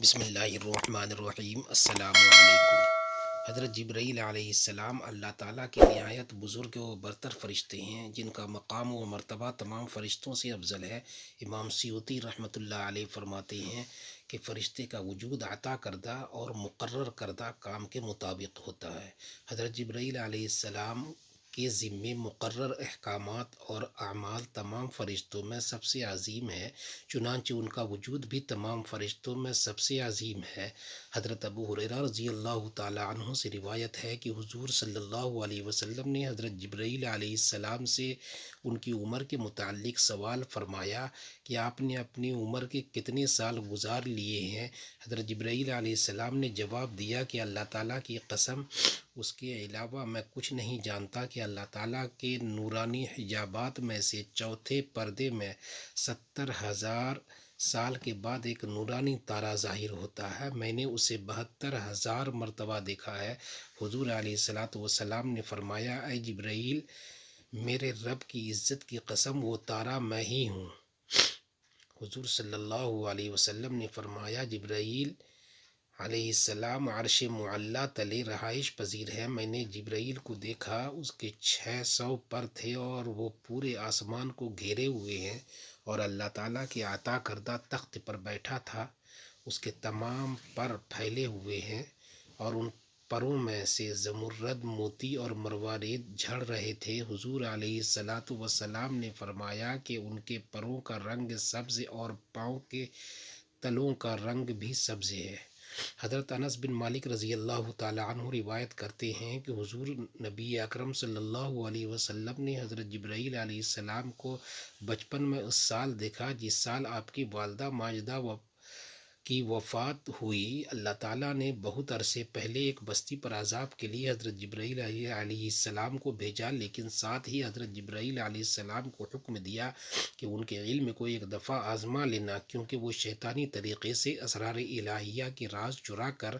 بسم اللہ الرحمن الرحیم۔ السلام علیکم۔ حضرت جبرائیل علیہ السلام اللہ تعالیٰ کے نہایت بزرگ و برتر فرشتے ہیں، جن کا مقام و مرتبہ تمام فرشتوں سے افضل ہے۔ امام سیوطی رحمۃ اللہ علیہ فرماتے ہیں کہ فرشتے کا وجود عطا کردہ اور مقرر کردہ کام کے مطابق ہوتا ہے۔ حضرت جبرائیل علیہ السلام کے ذمے مقرر احکامات اور اعمال تمام فرشتوں میں سب سے عظیم ہے، چنانچہ ان کا وجود بھی تمام فرشتوں میں سب سے عظیم ہے۔ حضرت ابو ہریرہ رضی اللہ تعالیٰ عنہ سے روایت ہے کہ حضور صلی اللہ علیہ وسلم نے حضرت جبرائیل علیہ السلام سے ان کی عمر کے متعلق سوال فرمایا کہ آپ نے اپنی عمر کے کتنے سال گزار لیے ہیں؟ حضرت جبرائیل علیہ السلام نے جواب دیا کہ اللہ تعالیٰ کی قسم، اس کے علاوہ میں کچھ نہیں جانتا کہ اللہ تعالیٰ کے نورانی حجابات میں سے چوتھے پردے میں 70,000 سال کے بعد ایک نورانی تارہ ظاہر ہوتا ہے۔ میں نے اسے 72,000 مرتبہ دیکھا ہے۔ حضور علیہ الصلاۃ والسلام نے فرمایا، اے جبرائیل، میرے رب کی عزت کی قسم، وہ تارہ میں ہی ہوں۔ حضور صلی اللہ علیہ وسلم نے فرمایا، جبرائیل علیہ السلام عرش معلیٰ تلے رہائش پذیر ہے۔ میں نے جبرائیل کو دیکھا، اس کے 600 پر تھے اور وہ پورے آسمان کو گھیرے ہوئے ہیں، اور اللہ تعالیٰ کے عطا کردہ تخت پر بیٹھا تھا۔ اس کے تمام پر پھیلے ہوئے ہیں، اور ان پروں میں سے زمرد، موتی اور مروارید جھڑ رہے تھے۔ حضور علیہ الصلاۃ والسلام نے فرمایا کہ ان کے پروں کا رنگ سبز اور پاؤں کے تلوں کا رنگ بھی سبز ہے۔ حضرت انس بن مالک رضی اللہ تعالیٰ عنہ روایت کرتے ہیں کہ حضور نبی اکرم صلی اللہ علیہ وسلم نے حضرت جبرائیل علیہ السلام کو بچپن میں اس سال دیکھا جس سال آپ کی والدہ ماجدہ کی وفات ہوئی۔ اللہ تعالیٰ نے بہت عرصے پہلے ایک بستی پر عذاب کے لیے حضرت جبرائیل علیہ السلام کو بھیجا، لیکن ساتھ ہی حضرت جبرائیل علیہ السلام کو حکم دیا کہ ان کے علم کو ایک دفعہ آزما لینا، کیونکہ وہ شیطانی طریقے سے اسرار الہیہ کے راز چرا کر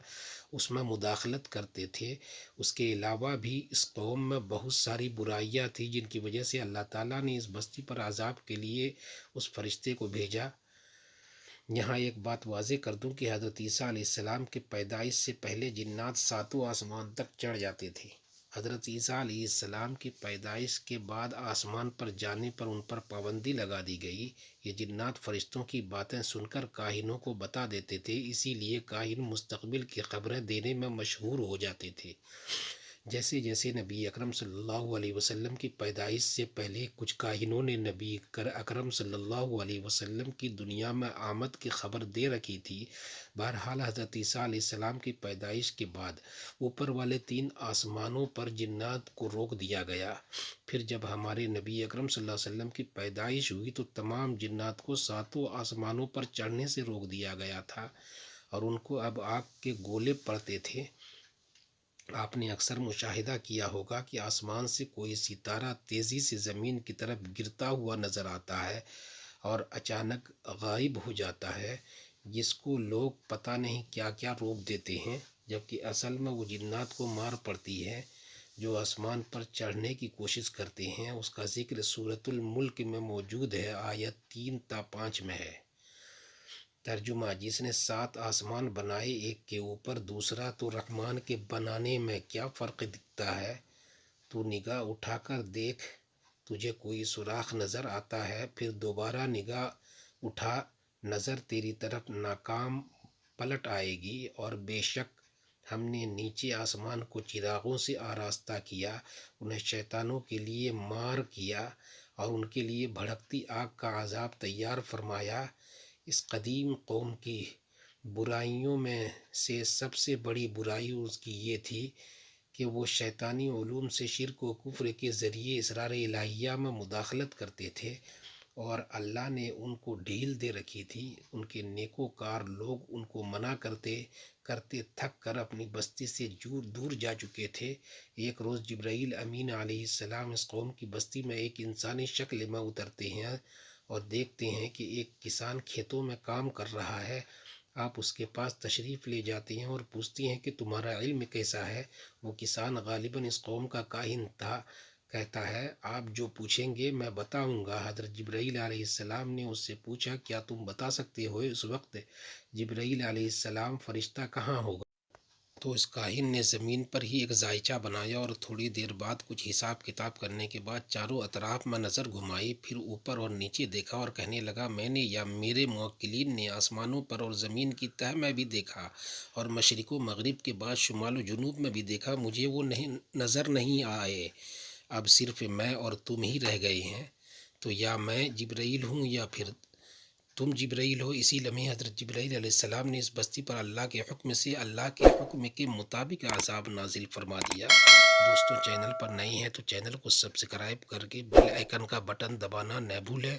اس میں مداخلت کرتے تھے۔ اس کے علاوہ بھی اس قوم میں بہت ساری برائیاں تھیں، جن کی وجہ سے اللہ تعالیٰ نے اس بستی پر عذاب کے لیے اس فرشتے کو بھیجا۔ یہاں ایک بات واضح کر دوں کہ حضرت عیسیٰ علیہ السلام کے پیدائش سے پہلے جنات 7 آسمان تک چڑھ جاتے تھے۔ حضرت عیسیٰ علیہ السلام کی پیدائش کے بعد آسمان پر جانے پر ان پر پابندی لگا دی گئی۔ یہ جنات فرشتوں کی باتیں سن کر کاہنوں کو بتا دیتے تھے، اسی لیے کاہن مستقبل کی خبریں دینے میں مشہور ہو جاتے تھے۔ جیسے جیسے نبی اکرم صلی اللہ علیہ وسلم کی پیدائش سے پہلے کچھ کاہنوں نے نبی اکرم صلی اللہ علیہ وسلم کی دنیا میں آمد کی خبر دے رکھی تھی۔ بہرحال حضرت عیسیٰ علیہ السلام کی پیدائش کے بعد اوپر والے 3 آسمانوں پر جنات کو روک دیا گیا۔ پھر جب ہمارے نبی اکرم صلی اللہ علیہ وسلم کی پیدائش ہوئی تو تمام جنات کو 7 آسمانوں پر چڑھنے سے روک دیا گیا تھا، اور ان کو اب آگ کے گولے پڑتے تھے۔ آپ نے اکثر مشاہدہ کیا ہوگا کہ آسمان سے کوئی ستارہ تیزی سے زمین کی طرف گرتا ہوا نظر آتا ہے اور اچانک غائب ہو جاتا ہے، جس کو لوگ پتہ نہیں کیا کیا روک دیتے ہیں، جبکہ اصل میں وہ جنات کو مار پڑتی ہے جو آسمان پر چڑھنے کی کوشش کرتے ہیں۔ اس کا ذکر سورۃ الملک میں موجود ہے، آیت 3 تا 5 میں ہے۔ ترجمہ: جس نے 7 آسمان بنائے ایک کے اوپر دوسرا، تو رحمان کے بنانے میں کیا فرق دکھتا ہے؟ تو نگاہ اٹھا کر دیکھ، تجھے کوئی سوراخ نظر آتا ہے؟ پھر دوبارہ نگاہ اٹھا، نظر تیری طرف ناکام پلٹ آئے گی۔ اور بے شک ہم نے نیچے آسمان کو چراغوں سے آراستہ کیا، انہیں شیطانوں کے لیے مار کیا اور ان کے لیے بھڑکتی آگ کا عذاب تیار فرمایا۔ اس قدیم قوم کی برائیوں میں سے سب سے بڑی برائی اس کی یہ تھی کہ وہ شیطانی علوم سے شرک و کفر کے ذریعے اسرار الہیہ میں مداخلت کرتے تھے، اور اللہ نے ان کو ڈھیل دے رکھی تھی۔ ان کے نیکوکار لوگ ان کو منع کرتے کرتے تھک کر اپنی بستی سے دور جا چکے تھے۔ ایک روز جبرائیل امین علیہ السلام اس قوم کی بستی میں ایک انسانی شکل میں اترتے ہیں اور دیکھتے ہیں کہ ایک کسان کھیتوں میں کام کر رہا ہے۔ آپ اس کے پاس تشریف لے جاتے ہیں اور پوچھتے ہیں کہ تمہارا علم کیسا ہے؟ وہ کسان غالباً اس قوم کا کاہن تھا۔ کہتا ہے آپ جو پوچھیں گے میں بتاؤں گا۔ حضرت جبرائیل علیہ السلام نے اس سے پوچھا کیا تم بتا سکتے ہو اس وقت جبرائیل علیہ السلام فرشتہ کہاں ہوگا؟ تو اس کاہن نے زمین پر ہی ایک زائچہ بنایا اور تھوڑی دیر بعد کچھ حساب کتاب کرنے کے بعد چاروں اطراف میں نظر گھمائی، پھر اوپر اور نیچے دیکھا اور کہنے لگا میں نے یا میرے موکلین نے آسمانوں پر اور زمین کی تہہ میں بھی دیکھا اور مشرق و مغرب کے بعد شمال و جنوب میں بھی دیکھا، مجھے وہ نظر نہیں آئے، اب صرف میں اور تم ہی رہ گئے ہیں، تو یا میں جبرائیل ہوں یا پھر تم جبرائیل ہو۔ اسی لمحے حضرت جبرائیل علیہ السلام نے اس بستی پر اللہ کے حکم سے اللہ کے حکم کے مطابق عذاب نازل فرما دیا۔ دوستوں چینل پر نئے ہیں تو چینل کو سبسکرائب کر کے بیل آئیکن کا بٹن دبانا نہ بھولیں۔